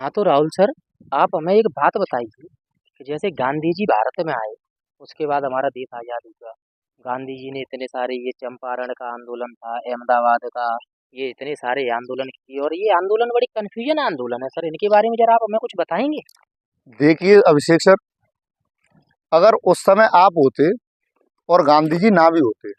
हाँ तो राहुल सर, आप हमें एक बात बताइए कि जैसे गांधी जी भारत में आए, उसके बाद हमारा देश आज़ाद हुआ। गांधी जी ने इतने सारे ये चंपारण का आंदोलन था, अहमदाबाद का, ये इतने सारे आंदोलन किए और ये आंदोलन बड़ी कन्फ्यूजन आंदोलन है सर। इनके बारे में जरा आप हमें कुछ बताएंगे? देखिए अभिषेक सर, अगर उस समय आप होते और गांधी जी ना भी होते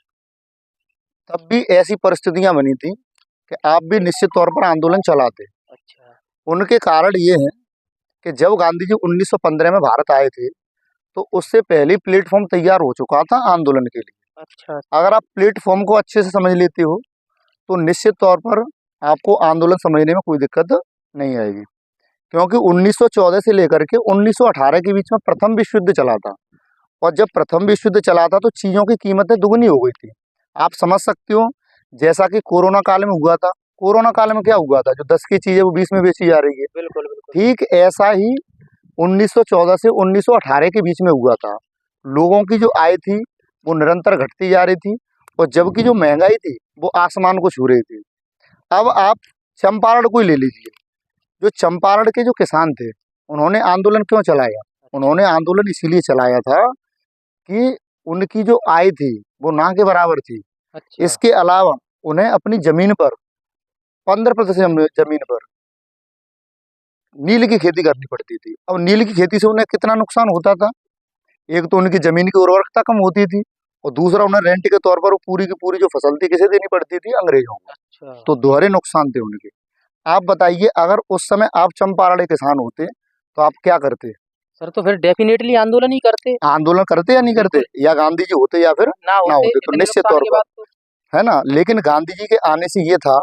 तब भी ऐसी परिस्थितियां बनी थी कि आप भी निश्चित तौर पर आंदोलन चलाते। अच्छा। उनके कारण ये है कि जब गांधी जी 1915 में भारत आए थे तो उससे पहले प्लेटफॉर्म तैयार हो चुका था आंदोलन के लिए। अच्छा। अगर आप प्लेटफॉर्म को अच्छे से समझ लेते हो तो निश्चित तौर पर आपको आंदोलन समझने में कोई दिक्कत नहीं आएगी, क्योंकि 1914 से लेकर के 1918 के बीच में प्रथम विश्व युद्ध चला था। और जब प्रथम विश्व युद्ध चला था तो चीज़ों की कीमतें दुगनी हो गई थी। आप समझ सकते हो, जैसा कि कोरोना काल में हुआ था। कोरोना काल में क्या हुआ था, जो 10 की चीज़ें वो 20 में बेची जा रही है। बिल्कुल बिल्कुल। ठीक ऐसा ही 1914 से 1918 के बीच में हुआ था। लोगों की जो आय थी वो निरंतर घटती जा रही थी और जबकि जो महंगाई थी वो आसमान को छू रही थी। अब आप चंपारण को ही ले लीजिए। जो चंपारण के जो किसान थे उन्होंने आंदोलन क्यों चलाया? अच्छा। उन्होंने आंदोलन इसीलिए चलाया था कि उनकी जो आय थी वो ना के बराबर थी। अच्छा। इसके अलावा उन्हें अपनी जमीन पर 15% जमीन पर नील की खेती करनी पड़ती थी। अब नील की खेती से उन्हें कितना नुकसान होता था? एक तो उनकी जमीन की उर्वरकता कम होती थी और दूसरा उन्हें रेंट के तौर पर वो पूरी की पूरी जो फसल थी किसे देनी पड़ती थी? अंग्रेजों को। अच्छा। तो दोहरे नुकसान थे उनके। आप बताइए, अगर उस समय आप चंपारण के किसान होते तो आप क्या करते? सर तो फिर डेफिनेटली आंदोलन ही करते। आंदोलन करते या नहीं करते? बिल्कुल। या गांधी जी होते या फिर ना ना होते होते? तो इतने निश्चित नुकसान तौर के पर, बाद तो। है ना। लेकिन गांधी जी के आने से ये था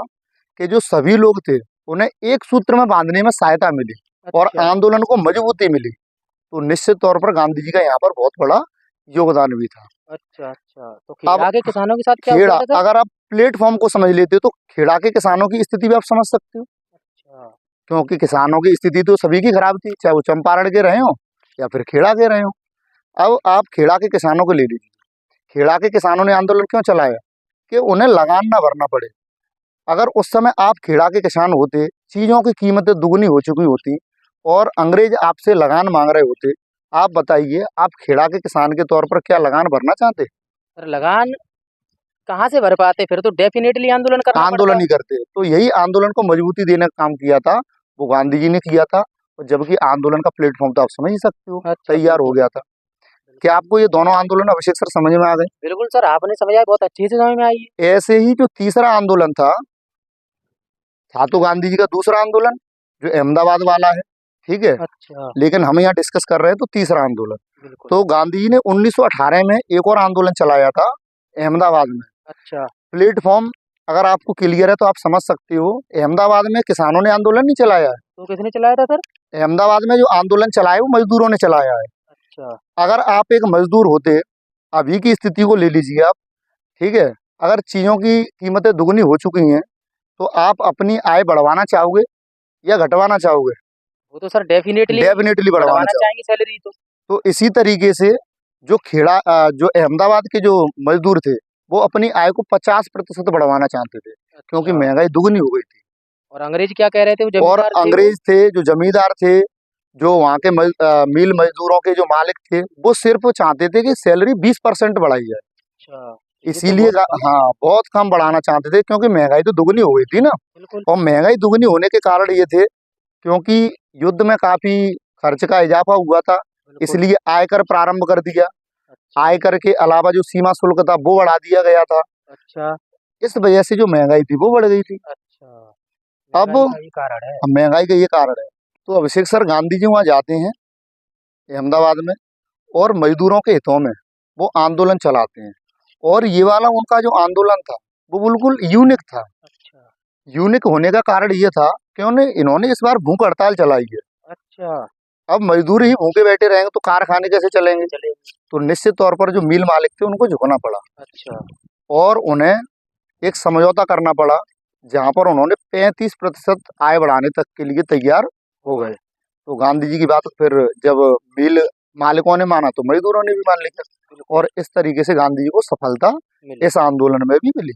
कि जो सभी लोग थे उन्हें एक सूत्र में बांधने में सहायता मिली और अच्छा। आंदोलन को मजबूती मिली। तो निश्चित तौर पर गांधी जी का यहाँ पर बहुत बड़ा योगदान भी था। अच्छा। अच्छा, तो अब खेड़ा के किसानों के साथ क्या हुआ खेड़ा, था सर? अगर आप प्लेटफॉर्म को समझ लेते हो तो खेड़ा के किसानों की स्थिति भी आप समझ सकते हो, अच्छा। क्योंकि किसानों की स्थिति तो सभी की खराब थी, चाहे वो चंपारण के रहे हो या फिर खेड़ा के रहे हो। अब आप खेड़ा के किसानों को ले लीजिए। खेड़ा के किसानों ने आंदोलन क्यों चलाया? कि उन्हें लगान ना भरना पड़े। अगर उस समय आप खेड़ा के किसान होते, चीज़ों की कीमतें दुगनी हो चुकी होती और अंग्रेज आपसे लगान मांग रहे होते, आप बताइए, आप खेड़ा के किसान के तौर पर क्या लगान भरना चाहते? सर लगान कहाँ से भर पाते? फिर तो डेफिनेटली आंदोलन करना आंदोलन पड़ता। नहीं करते। तो यही आंदोलन को मजबूती देने का काम किया था, वो गांधी जी ने किया था। और जबकि आंदोलन का प्लेटफॉर्म तो आप समझ ही सकते हो, अच्छा। तैयार हो बिल्कुल गया था। क्या बिल्कुल। आपको ये दोनों आंदोलन अभिषेक सर समझ में आ गए? बिल्कुल सर, आपने समझाया, बहुत अच्छे से समझ में आई है। ऐसे ही जो तीसरा आंदोलन था तो गांधी जी का दूसरा आंदोलन जो अहमदाबाद वाला है, ठीक है। अच्छा। लेकिन हम यहाँ डिस्कस कर रहे हैं तो तीसरा आंदोलन। बिल्कुल। तो गांधी जी ने 1918 में एक और आंदोलन चलाया था अहमदाबाद में। अच्छा। प्लेटफॉर्म अगर आपको क्लियर है तो आप समझ सकते हो, अहमदाबाद में किसानों ने आंदोलन नहीं चलाया है। तो किसने चलाया था सर? अहमदाबाद में जो आंदोलन चलाया है वो मजदूरों ने चलाया है। अच्छा। अगर आप एक मजदूर होते, अभी की स्थिति को ले लीजिए आप, ठीक है। अगर चीज़ों की कीमतें दुगनी हो चुकी हैं तो आप अपनी आय बढ़वाना चाहोगे या घटवाना चाहोगे? वो तो सर डेफिनेटली डेफिनेटली बढ़वाना बढ़वाना चाहोगे। चाहेंगे सैलरी तो। तो इसी तरीके से जो जो अहमदाबाद के जो मजदूर थे वो अपनी आय को 50% बढ़वाना चाहते थे, क्योंकि अच्छा। महंगाई दुगनी हो गई थी। और अंग्रेज क्या कह रहे थे? वो और जमींदार थे वो। अंग्रेज थे जो जमींदार थे, जो वहाँ के मिल मजदूरों के जो मालिक थे, वो सिर्फ चाहते थे कि सैलरी 20% बढ़ाई जाए। अच्छा, ये तो इसीलिए बहुत कम है। हाँ, बहुत कम बढ़ाना चाहते थे, क्योंकि महंगाई तो दुगनी हो गई थी ना। बिल्कुल। और महंगाई दुगनी होने के कारण ये थे क्योंकि युद्ध में काफी खर्च का इजाफा हुआ था, बिल्कुल। इसलिए आयकर प्रारंभ कर दिया। अच्छा। आयकर के अलावा जो सीमा शुल्क था वो बढ़ा दिया गया था। अच्छा। इस वजह से जो महंगाई थी वो बढ़ गई थी। अच्छा, अब महंगाई का ये कारण है। महंगाई का ये कारण है। तो अभिषेक सर, गांधी जी वहाँ जाते हैं अहमदाबाद में और मजदूरों के हितों में वो आंदोलन चलाते हैं। और ये वाला उनका जो आंदोलन था वो बिल्कुल यूनिक था। अच्छा। यूनिक होने का कारण ये था कि इन्होंने इस बार भूख हड़ताल चलाई है। अच्छा। अब मजदूर ही भूखे बैठे रहेंगे तो कारखाने कैसे चलेंगे? चले। तो निश्चित तौर पर जो मिल मालिक थे उनको झुकना पड़ा अच्छा। और उन्हें एक समझौता करना पड़ा, जहां पर उन्होंने 35% आय बढ़ाने तक के लिए तैयार हो गए। तो गांधी जी की बात फिर जब मिल मालिकों ने माना तो मजदूरों ने भी मान लिया। बिल्कुल। और इस तरीके से गांधी जी को सफलता मिली। इस आंदोलन में भी मिली।